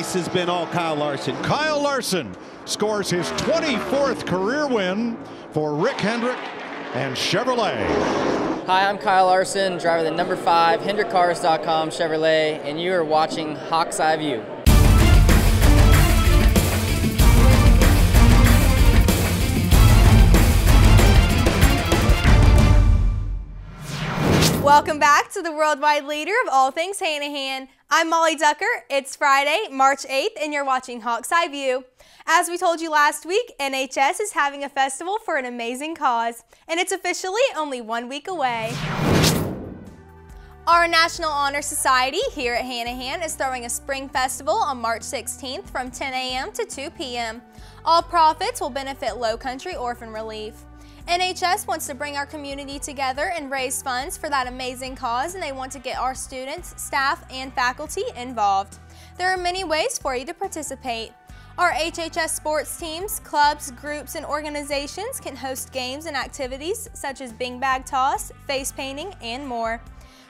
race has been all Kyle Larson. Kyle Larson scores his 24th career win for Rick Hendrick and Chevrolet. Hi, I'm Kyle Larson, driver of the number 5 HendrickCars.com Chevrolet, and you are watching Hawk's Eye View. Welcome back to the worldwide leader of all things Hanahan. I'm Molly Ducker. It's Friday, March 8th, and you're watching Hawk's Eye View. As we told you last week, NHS is having a festival for an amazing cause, and it's officially only 1 week away. Our National Honor Society here at Hanahan is throwing a spring festival on March 16th from 10 a.m. to 2 p.m. All profits will benefit Low Country Orphan Relief. NHS wants to bring our community together and raise funds for that amazing cause, and they want to get our students, staff, and faculty involved. There are many ways for you to participate. Our HHS sports teams, clubs, groups, and organizations can host games and activities such as bing bag toss, face painting, and more.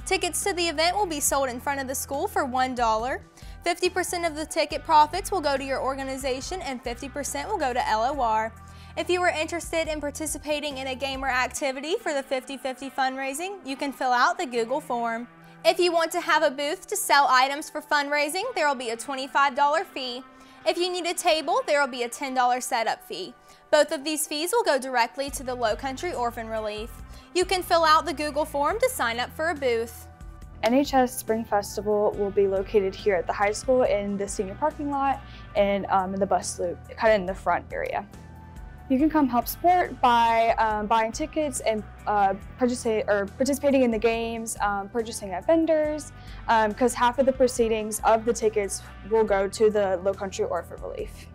Tickets to the event will be sold in front of the school for $1. 50% of the ticket profits will go to your organization and 50% will go to LOR. If you are interested in participating in a game or activity for the 50/50 fundraising, you can fill out the Google form. If you want to have a booth to sell items for fundraising, there will be a $25 fee. If you need a table, there will be a $10 setup fee. Both of these fees will go directly to the Low Country Orphan Relief. You can fill out the Google form to sign up for a booth. NHS Spring Festival will be located here at the high school in the senior parking lot and in the bus loop, kind of in the front area. You can come help support by buying tickets and participating in the games, purchasing at vendors, because half of the proceedings of the tickets will go to the Low Country Orphan Relief.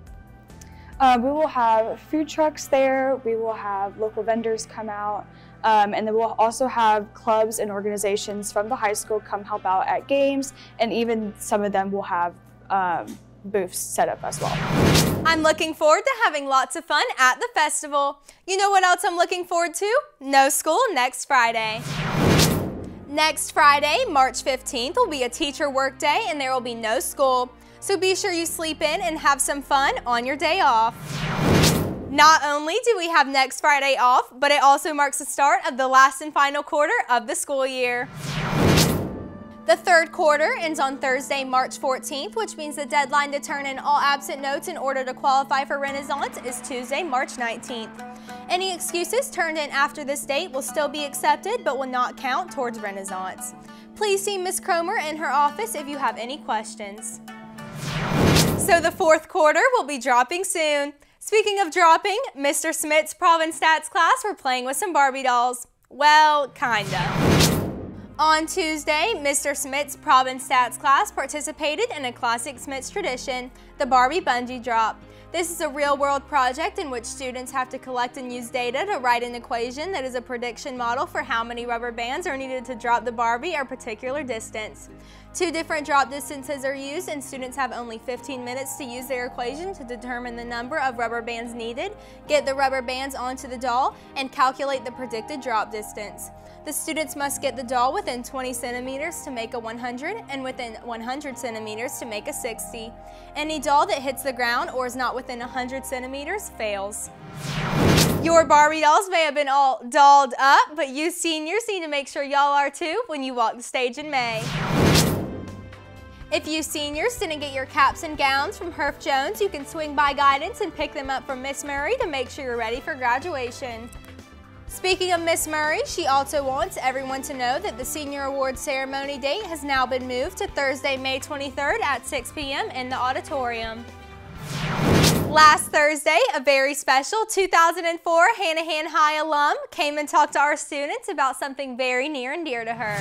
We will have food trucks there, we will have local vendors come out, and then we'll also have clubs and organizations from the high school come help out at games, and even some of them will have booths set up as well. I'm looking forward to having lots of fun at the festival. You know what else I'm looking forward to? No school next Friday. Next Friday, March 15th, will be a teacher work day and there will be no school. So be sure you sleep in and have some fun on your day off. Not only do we have next Friday off, but it also marks the start of the last and final quarter of the school year. The third quarter ends on Thursday, March 14th, which means the deadline to turn in all absent notes in order to qualify for Renaissance is Tuesday, March 19th. Any excuses turned in after this date will still be accepted but will not count towards Renaissance. Please see Ms. Cromer in her office if you have any questions. So the fourth quarter will be dropping soon. Speaking of dropping, Mr. Smith's Prom and Stats class were playing with some Barbie dolls. Well, kinda. On Tuesday, Mr. Smith's Prom and Stats class participated in a classic Smith's tradition, the Barbie Bungee Drop. This is a real-world project in which students have to collect and use data to write an equation that is a prediction model for how many rubber bands are needed to drop the Barbie a particular distance. 2 different drop distances are used, and students have only 15 minutes to use their equation to determine the number of rubber bands needed, get the rubber bands onto the doll, and calculate the predicted drop distance. The students must get the doll within 20 centimeters to make a 100 and within 100 centimeters to make a 60. Any doll that hits the ground or is not within 100 centimeters fails. Your Barbie dolls may have been all dolled up, but you seniors need to make sure y'all are too when you walk the stage in May. If you seniors didn't get your caps and gowns from Herff Jones, you can swing by Guidance and pick them up from Miss Murray to make sure you're ready for graduation. Speaking of Miss Murray, she also wants everyone to know that the Senior Awards ceremony date has now been moved to Thursday, May 23rd at 6 p.m. in the auditorium. Last Thursday, a very special 2004 Hanahan High alum came and talked to our students about something very near and dear to her.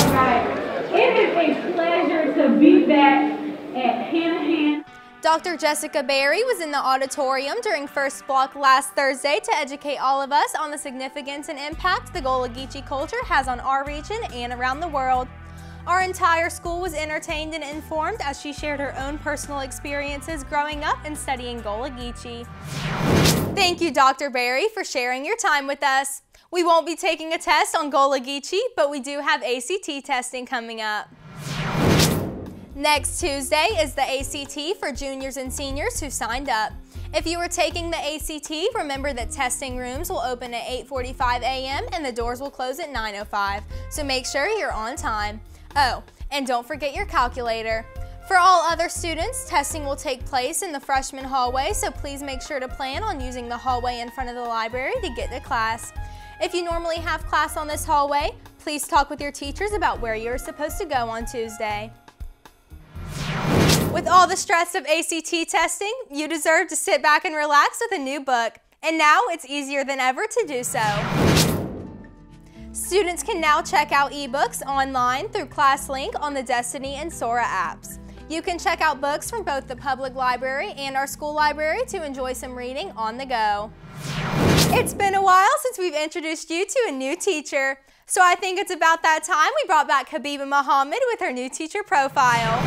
All right. It is a pleasure to be back at Hanahan. Dr. Jessica Berry was in the auditorium during First Block last Thursday to educate all of us on the significance and impact the Gullah Geechee culture has on our region and around the world. Our entire school was entertained and informed as she shared her own personal experiences growing up and studying Gullah Geechee. Thank you, Dr. Berry, for sharing your time with us. We won't be taking a test on Gullah Geechee, but we do have ACT testing coming up. Next Tuesday is the ACT for juniors and seniors who signed up. If you are taking the ACT, remember that testing rooms will open at 8:45 a.m. and the doors will close at 9:05, so make sure you're on time. Oh, and don't forget your calculator. For all other students, testing will take place in the freshman hallway, so please make sure to plan on using the hallway in front of the library to get to class. If you normally have class on this hallway, please talk with your teachers about where you're supposed to go on Tuesday. With all the stress of ACT testing, you deserve to sit back and relax with a new book. And now it's easier than ever to do so. Students can now check out eBooks online through ClassLink on the Destiny and Sora apps. You can check out books from both the public library and our school library to enjoy some reading on the go. It's been a while since we've introduced you to a new teacher, so I think it's about that time we brought back Habiba Muhammad with her new teacher profile.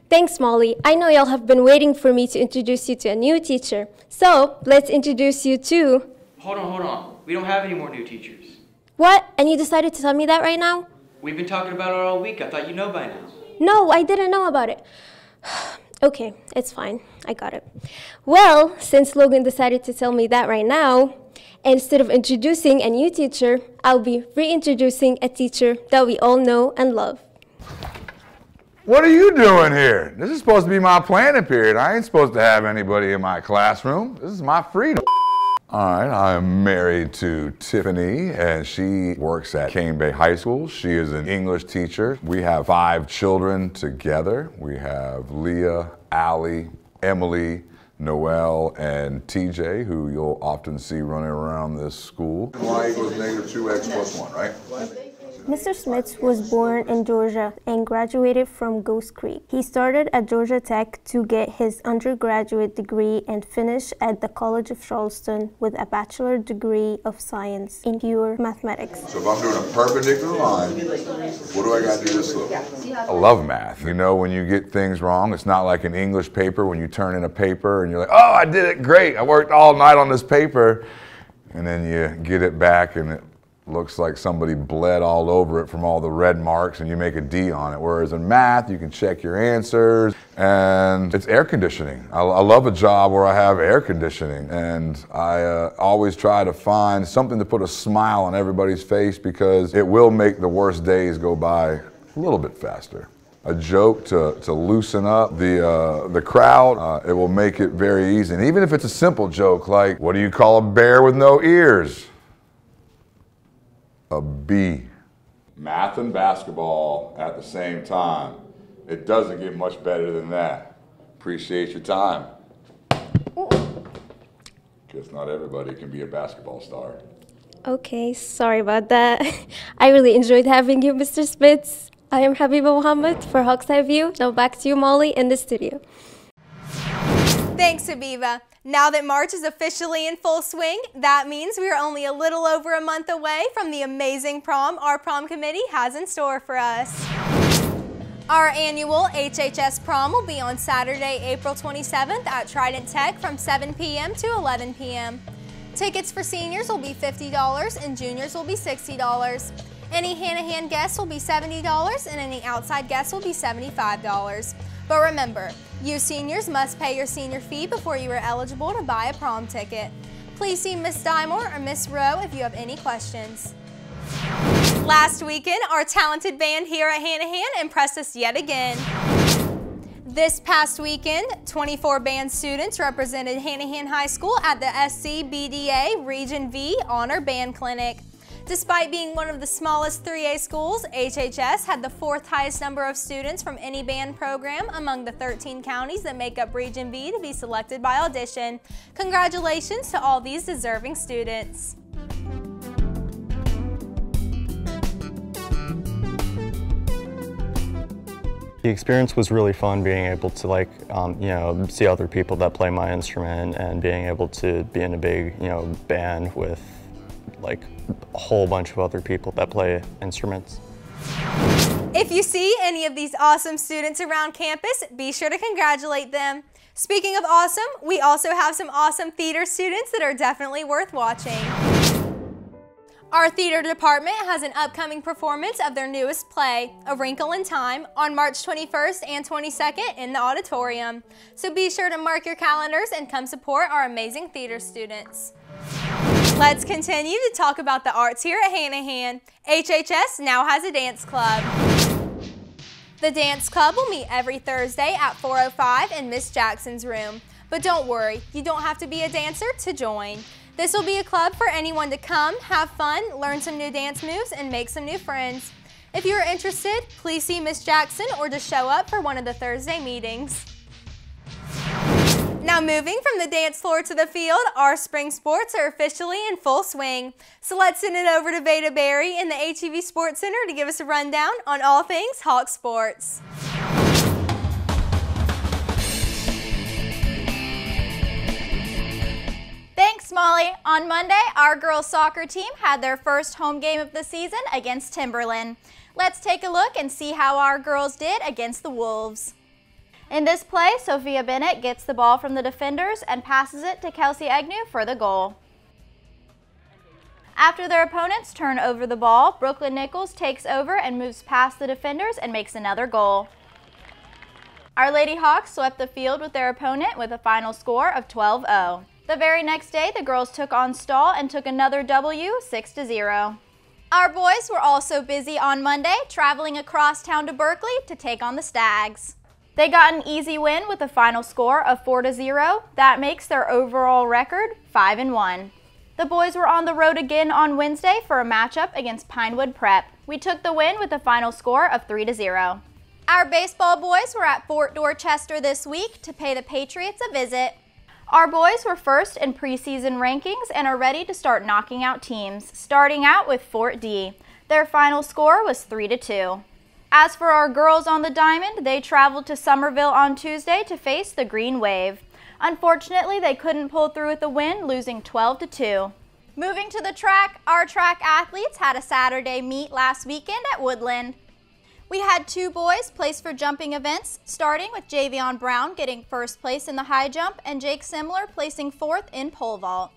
Thanks, Molly. I know y'all have been waiting for me to introduce you to a new teacher. So, let's introduce you to... Hold on. We don't have any more new teachers. What? And you decided to tell me that right now? We've been talking about it all week. I thought you know by now. No, I didn't know about it. Okay, it's fine. I got it. Well, since Logan decided to tell me that right now, instead of introducing a new teacher, I'll be reintroducing a teacher that we all know and love. What are you doing here? This is supposed to be my planning period. I ain't supposed to have anybody in my classroom. This is my freedom. All right, I am married to Tiffany, and she works at Cane Bay High School. She is an English teacher. We have 5 children together. We have Leah, Allie, Emily, Noelle, and TJ, who you'll often see running around this school. Y equals -2x plus 1, right? Mr. Smith was born in Georgia and graduated from Ghost Creek. He started at Georgia Tech to get his undergraduate degree and finished at the College of Charleston with a bachelor degree of science in pure mathematics. So if I'm doing a perpendicular line, what do I got to do this look? I love math. You know, when you get things wrong, it's not like an English paper when you turn in a paper and you're like, oh, I did it great. I worked all night on this paper. And then you get it back and it looks like somebody bled all over it from all the red marks and you make a D on it. Whereas in math, you can check your answers and it's air conditioning. I love a job where I have air conditioning, and I always try to find something to put a smile on everybody's face because it will make the worst days go by a little bit faster. A joke to loosen up the crowd, it will make it very easy. And even if it's a simple joke like, what do you call a bear with no ears? A B. Math and basketball at the same time. It doesn't get much better than that. Appreciate your time. Guess not everybody can be a basketball star. Okay, sorry about that. I really enjoyed having you, Mr. Spitz. I am Habiba Muhammad for Hawk's Eye View. Now back to you, Molly, in the studio. Thanks, Habiba. Now that March is officially in full swing, that means we are only a little over a month away from the amazing prom our prom committee has in store for us. Our annual HHS prom will be on Saturday, April 27th at Trident Tech from 7 p.m. to 11 p.m. Tickets for seniors will be $50 and juniors will be $60. Any Hanahan guests will be $70 and any outside guests will be $75. But remember, you seniors must pay your senior fee before you are eligible to buy a prom ticket. Please see Miss Dymore or Miss Rowe if you have any questions. Last weekend, our talented band here at Hanahan impressed us yet again. This past weekend, 24 band students represented Hanahan High School at the SCBDA Region V Honor Band Clinic. Despite being one of the smallest 3A schools, HHS had the 4th highest number of students from any band program among the 13 counties that make up Region V to be selected by audition. Congratulations to all these deserving students. The experience was really fun, being able to see other people that play my instrument and being able to be in a big, band with a whole bunch of other people that play instruments. If you see any of these awesome students around campus, be sure to congratulate them. Speaking of awesome, we also have some awesome theater students that are definitely worth watching. Our theater department has an upcoming performance of their newest play, A Wrinkle in Time, on March 21st and 22nd in the auditorium. So be sure to mark your calendars and come support our amazing theater students. Let's continue to talk about the arts here at Hanahan. HHS now has a dance club. The dance club will meet every Thursday at 4:05 in Miss Jackson's room. But don't worry, you don't have to be a dancer to join. This will be a club for anyone to come, have fun, learn some new dance moves, and make some new friends. If you are interested, please see Miss Jackson or just show up for one of the Thursday meetings. Now moving from the dance floor to the field, our spring sports are officially in full swing. So let's send it over to Veda Berry in the HEV Sports Center to give us a rundown on all things Hawk sports. Thanks, Molly. On Monday, our girls soccer team had their first home game of the season against Timberland. Let's take a look and see how our girls did against the Wolves. In this play, Sophia Bennett gets the ball from the defenders and passes it to Kelsey Agnew for the goal. After their opponents turn over the ball, Brooklyn Nichols takes over and moves past the defenders and makes another goal. Our Lady Hawks swept the field with their opponent with a final score of 12-0. The very next day, the girls took on Stall and took another W, 6-0. Our boys were also busy on Monday, traveling across town to Berkeley to take on the Stags. They got an easy win with a final score of 4-0. That makes their overall record 5-1. The boys were on the road again on Wednesday for a matchup against Pinewood Prep. We took the win with a final score of 3-0. Our baseball boys were at Fort Dorchester this week to pay the Patriots a visit. Our boys were first in preseason rankings and are ready to start knocking out teams, starting out with Fort D. Their final score was 3-2. As for our girls on the diamond, they traveled to Somerville on Tuesday to face the Green Wave. Unfortunately, they couldn't pull through with a win, losing 12-2. Moving to the track, our track athletes had a Saturday meet last weekend at Woodland. We had 2 boys place for jumping events, starting with Javion Brown getting first place in the high jump and Jake Simler placing 4th in pole vault.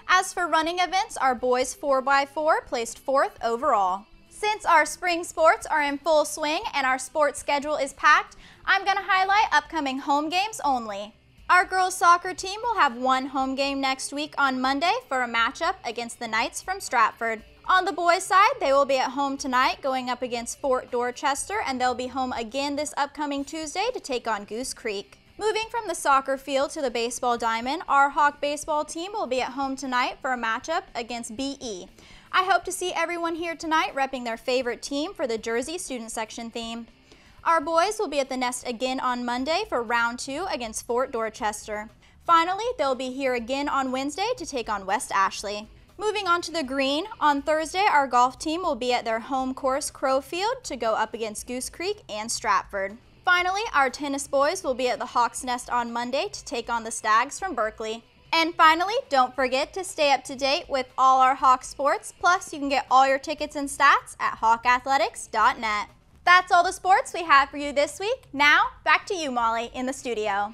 As for running events, our boys 4x4 placed 4th overall. Since our spring sports are in full swing and our sports schedule is packed, I'm going to highlight upcoming home games only. Our girls soccer team will have one home game next week on Monday for a matchup against the Knights from Stratford. On the boys' side, they will be at home tonight going up against Fort Dorchester, and they'll be home again this upcoming Tuesday to take on Goose Creek. Moving from the soccer field to the baseball diamond, our Hawk baseball team will be at home tonight for a matchup against BE. I hope to see everyone here tonight repping their favorite team for the Jersey student section theme. Our boys will be at the Nest again on Monday for round 2 against Fort Dorchester. Finally, they'll be here again on Wednesday to take on West Ashley. Moving on to the green, on Thursday, our golf team will be at their home course, Crowfield, to go up against Goose Creek and Stratford. Finally, our tennis boys will be at the Hawks Nest on Monday to take on the Stags from Berkeley. And finally, don't forget to stay up to date with all our Hawk sports, plus you can get all your tickets and stats at hawkathletics.net. That's all the sports we have for you this week. Now, back to you, Molly, in the studio.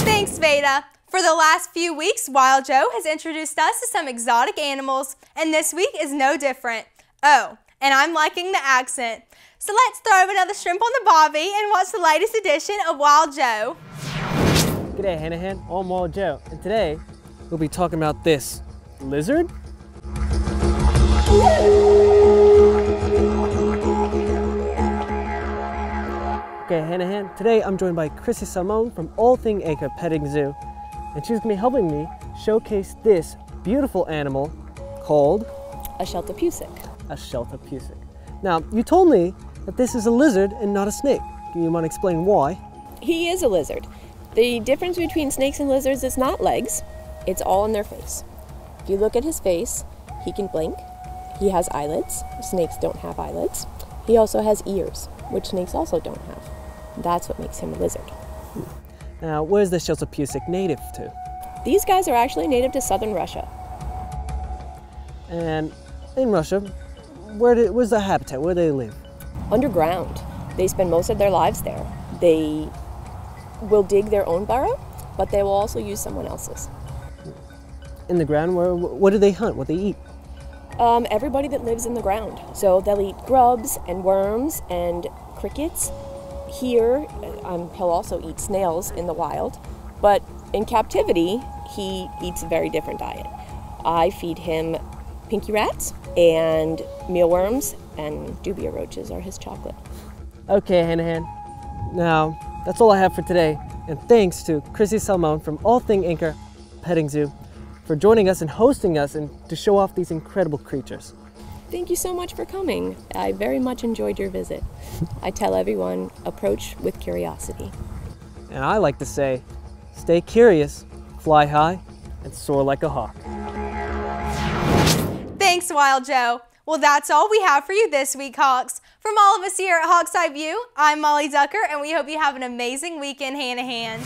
Thanks, Veda. For the last few weeks, Wild Joe has introduced us to some exotic animals, and this week is no different. Oh, and I'm liking the accent. So let's throw another shrimp on the bobby and watch the latest edition of Wild Joe. G'day Hanahan, I'm Wild Joe, and today we'll be talking about this lizard. Okay Hanahan, today I'm joined by Chrissy Salmon from All Thing Acre Petting Zoo, and she's going to be helping me showcase this beautiful animal called a Sheltopusik. A Sheltopusik. Now, you told me that this is a lizard and not a snake. Can you mind explaining why? He is a lizard. The difference between snakes and lizards is not legs, it's all in their face. If you look at his face, he can blink. He has eyelids. Snakes don't have eyelids. He also has ears, which snakes also don't have. That's what makes him a lizard. Now, where's the Sheltopusik native to? These guys are actually native to southern Russia. And in Russia, where's their habitat? Where do they live? Underground. They spend most of their lives there. They will dig their own burrow, but they will also use someone else's. In the ground, what do they hunt? What do they eat? Everybody that lives in the ground. So they'll eat grubs and worms and crickets. Here, he'll also eat snails in the wild, but in captivity, he eats a very different diet. I feed him pinky rats and mealworms, and dubia roaches are his chocolate. Okay, Hanahan. Now, that's all I have for today, and thanks to Chrissy Salmon from All Thing Anchor Petting Zoo for joining us and hosting us and to show off these incredible creatures. Thank you so much for coming. I very much enjoyed your visit. I tell everyone, approach with curiosity. And I like to say, stay curious, fly high, and soar like a hawk. Thanks, Wild Joe. Well, that's all we have for you this week, Hawks. From all of us here at Hawks Eye View, I'm Molly Ducker, and we hope you have an amazing week in Hanahan.